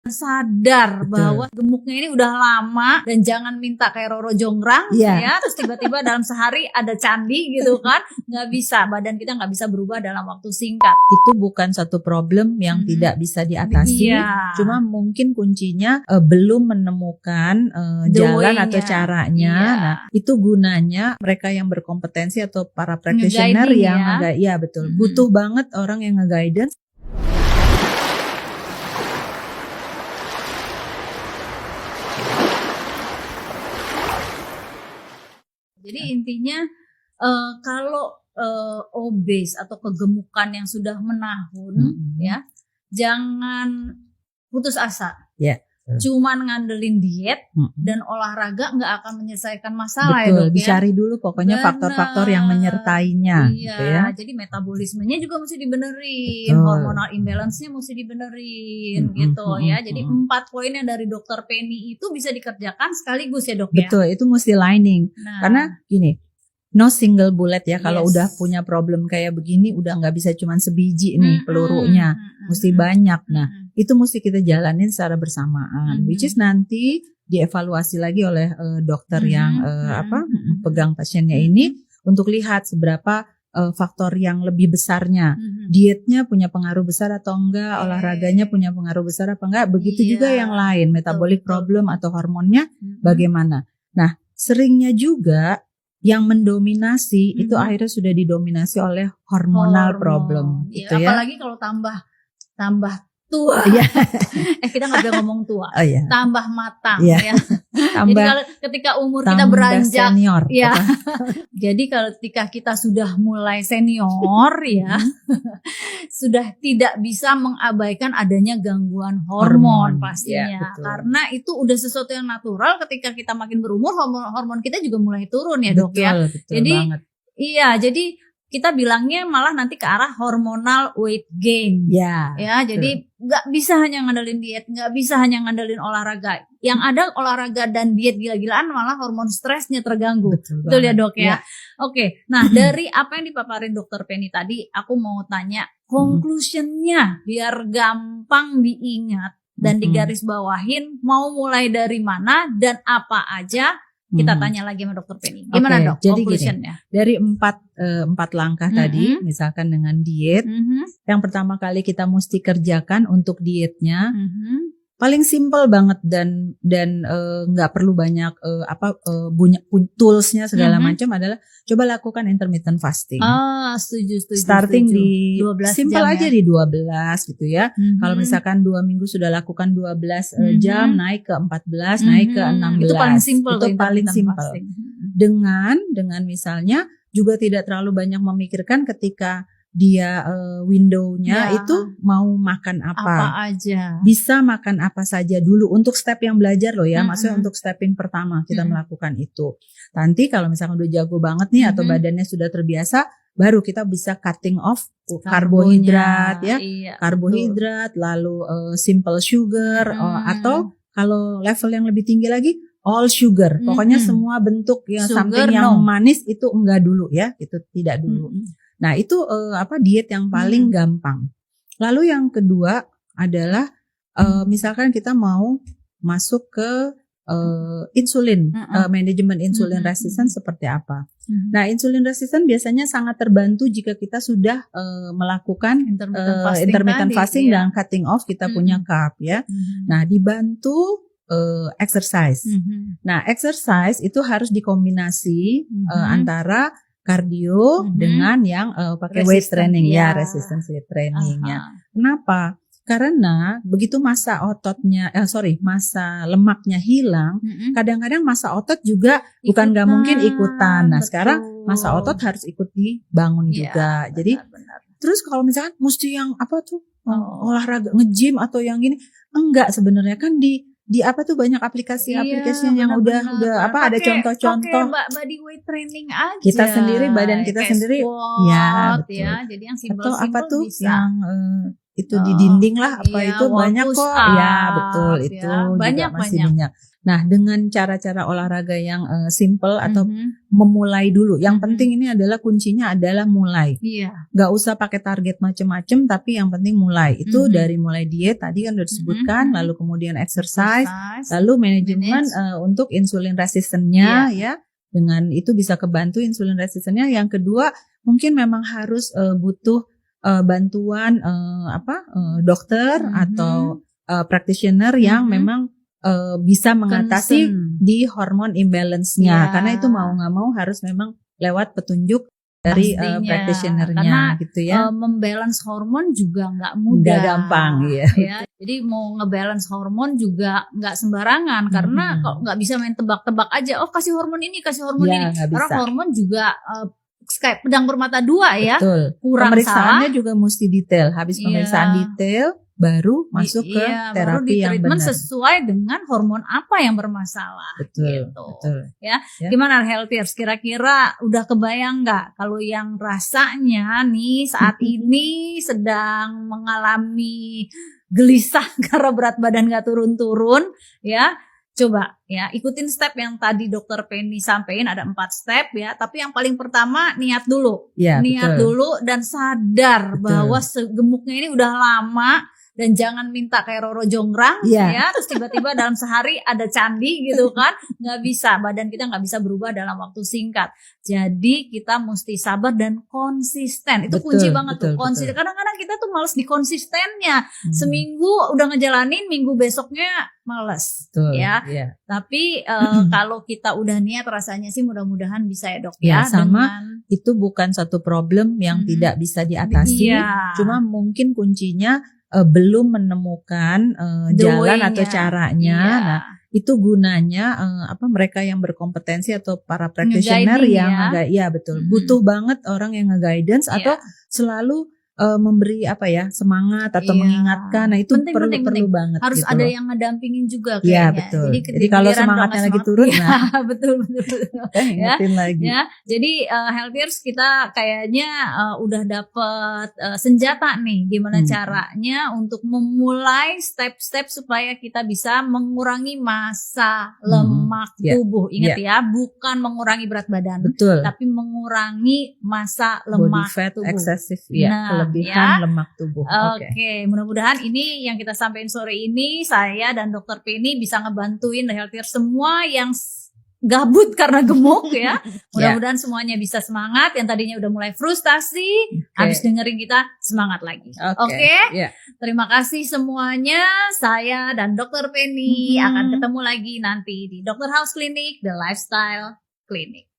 sadar Betul. bahwa gemuknya ini udah lama dan jangan minta kayak Roro Jonggrang ya, terus tiba-tiba dalam sehari ada candi gitu kan, nggak bisa, badan kita nggak bisa berubah dalam waktu singkat. Itu bukan satu problem yang tidak bisa diatasi, cuma mungkin kuncinya belum menemukan jalan atau caranya. Nah, itu gunanya mereka yang berkompetensi atau para practitioner yang betul, butuh banget orang yang nge-guidance. Jadi intinya kalau obes atau kegemukan yang sudah menahun ya, jangan putus asa. Cuman ngandelin diet dan olahraga nggak akan menyelesaikan masalah. Betul, ya dok, dicari dulu pokoknya faktor-faktor yang menyertainya. Gitu ya. Jadi metabolismenya juga mesti dibenerin, hormonal imbalance-nya mesti dibenerin gitu ya. Jadi 4 poin yang dari Dokter Penny itu bisa dikerjakan sekaligus ya dok. Betul, itu mesti lining. Karena gini, no single bullet ya. Kalau udah punya problem kayak begini, udah nggak bisa cuma sebiji nih pelurunya, mesti banyak. Nah, itu mesti kita jalanin secara bersamaan, which is nanti dievaluasi lagi oleh dokter yang pegang pasiennya ini untuk lihat seberapa faktor yang lebih besarnya. Dietnya punya pengaruh besar atau enggak, olahraganya punya pengaruh besar apa enggak, begitu juga yang lain, metabolic problem atau hormonnya bagaimana. Nah, seringnya juga yang mendominasi itu akhirnya sudah didominasi oleh hormonal problem gitu ya. Apalagi kalau tambah tua. Kita nggak bisa ngomong tua. Tambah matang ya. Jadi kalau ketika umur kita beranjak senior, ya. Jadi kalau ketika kita sudah mulai senior ya, sudah tidak bisa mengabaikan adanya gangguan hormon pastinya. Karena itu udah sesuatu yang natural, ketika kita makin berumur hormon kita juga mulai turun ya dok ya. Jadi jadi kita bilangnya malah nanti ke arah hormonal weight gain. Jadi nggak bisa hanya ngandelin diet, nggak bisa hanya ngandelin olahraga. Yang ada olahraga dan diet gila-gilaan malah hormon stresnya terganggu. Betul ya dok ya. Oke, nah dari apa yang dipaparin Dokter Penny tadi, aku mau tanya conclusionnya biar gampang diingat dan digarisbawahin, mau mulai dari mana dan apa aja. Kita tanya lagi sama Dokter Penny. Gimana dok? Jadi gini, dari empat langkah tadi, misalkan dengan diet, yang pertama kali kita mesti kerjakan untuk dietnya, paling simple banget dan nggak perlu banyak toolsnya segala macam, adalah coba lakukan intermittent fasting. Setuju. Starting di 12 simple jam aja di 12 gitu ya. Kalau misalkan 2 minggu sudah lakukan 12 jam, naik ke 14, naik ke 16. Itu paling simple. Itu paling simple. Dengan misalnya juga tidak terlalu banyak memikirkan ketika dia windownya itu mau makan apa aja, bisa makan apa saja dulu untuk step yang belajar loh ya. Maksudnya untuk stepping pertama kita melakukan itu. Nanti kalau misalkan udah jago banget nih atau badannya sudah terbiasa, baru kita bisa cutting off karbohidrat ya, karbohidrat, lalu simple sugar, atau kalau level yang lebih tinggi lagi all sugar. Pokoknya semua bentuk yang samping yang manis itu enggak dulu ya, itu tidak dulu. Nah itu diet yang paling gampang. Lalu yang kedua adalah misalkan kita mau masuk ke insulin, manajemen insulin resistance seperti apa. Nah insulin resistance biasanya sangat terbantu jika kita sudah melakukan intermittent fasting dan cutting off, kita punya carb ya. Nah dibantu exercise. Nah exercise itu harus dikombinasi antara kardio dengan yang pakai weight training resistance weight trainingnya. Kenapa? Karena begitu masa lemaknya hilang, kadang-kadang masa otot juga bukan nggak mungkin ikutan. Nah sekarang masa otot harus ikut dibangun juga. Jadi terus kalau misalkan mesti yang olahraga nge-gym atau yang gini, enggak, sebenarnya kan di banyak aplikasi yang udah ada contoh-contoh body weight training aja. Kita sendiri, badan kita sendiri squat, betul. Jadi yang simple atau apa tuh bisa. Yang itu di dinding lah apa itu banyak kok. Ya betul ya, itu juga masih banyak. Nah, dengan cara-cara olahraga yang simple atau memulai dulu. Yang penting ini adalah kuncinya adalah mulai. Gak usah pakai target macam-macam, tapi yang penting mulai. Itu dari mulai diet tadi kan udah disebutkan, lalu kemudian exercise, lalu manajemen untuk insulin resistennya ya. Dengan itu bisa kebantu insulin resistennya. Yang kedua, mungkin memang harus butuh bantuan dokter atau practitioner yang memang bisa mengatasi di hormon imbalance-nya, karena itu mau nggak mau harus memang lewat petunjuk dari practitioner-nya gitu ya. Membalance hormon juga nggak mudah, nggak gampang ya. Jadi mau ngebalance hormon juga nggak sembarangan, karena kok nggak bisa main tebak-tebak aja. Oh kasih hormon ini, kasih hormon ini. Karena hormon juga kayak pedang bermata dua ya. Betul. Kurang pemeriksaannya salah. juga mesti detail. Habis pemeriksaan detail baru masuk ke terapi yang benar sesuai dengan hormon apa yang bermasalah. Betul, gitu. Betul. Ya. Gimana Healthiers? Kira-kira udah kebayang nggak kalau yang rasanya nih saat ini sedang mengalami gelisah karena berat badan nggak turun-turun, ya? Coba ya ikutin step yang tadi Dokter Penny sampaikan, ada 4 step ya. Tapi yang paling pertama niat dulu, niat dulu dan sadar bahwa gemuknya ini udah lama. Dan jangan minta kayak Roro Jonggrang ya, terus tiba-tiba dalam sehari ada candi gitu kan, nggak bisa, badan kita nggak bisa berubah dalam waktu singkat. Jadi kita mesti sabar dan konsisten, itu kunci banget tuh, konsisten. Kadang-kadang kita tuh males di konsistennya, seminggu udah ngejalanin, minggu besoknya males ya. Tapi kalau kita udah niat rasanya sih mudah-mudahan bisa ya dok ya. Sama itu bukan satu problem yang tidak bisa diatasi, cuma mungkin kuncinya belum menemukan jalan atau caranya. Nah, itu gunanya mereka yang berkompetensi atau para practitioner yang butuh banget orang yang nge-guidance atau selalu memberi semangat atau mengingatkan. Nah, itu perlu banget. Harus gitu ada loh. yang ngedampingin juga kayaknya. Iya, betul. Jadi kalau semangatnya lagi turun, betul. ingetin lagi. Ya, jadi Healthiers kita kayaknya udah dapet senjata nih gimana caranya untuk memulai step-step supaya kita bisa mengurangi massa lemak tubuh. Ingat ya, bukan mengurangi berat badan, tapi mengurangi massa lemak body fat tubuh. Excessive kelebihan lemak tubuh. Oke, mudah-mudahan ini yang kita sampaikan sore ini, saya dan Dokter Penny bisa ngebantuin Healthiers semua yang gabut karena gemuk ya. Mudah-mudahan semuanya bisa semangat, yang tadinya udah mulai frustasi, habis dengerin kita semangat lagi. Oke. Terima kasih semuanya. Saya dan Dokter Penny akan ketemu lagi nanti di Dr. House Clinic, The Lifestyle Clinic.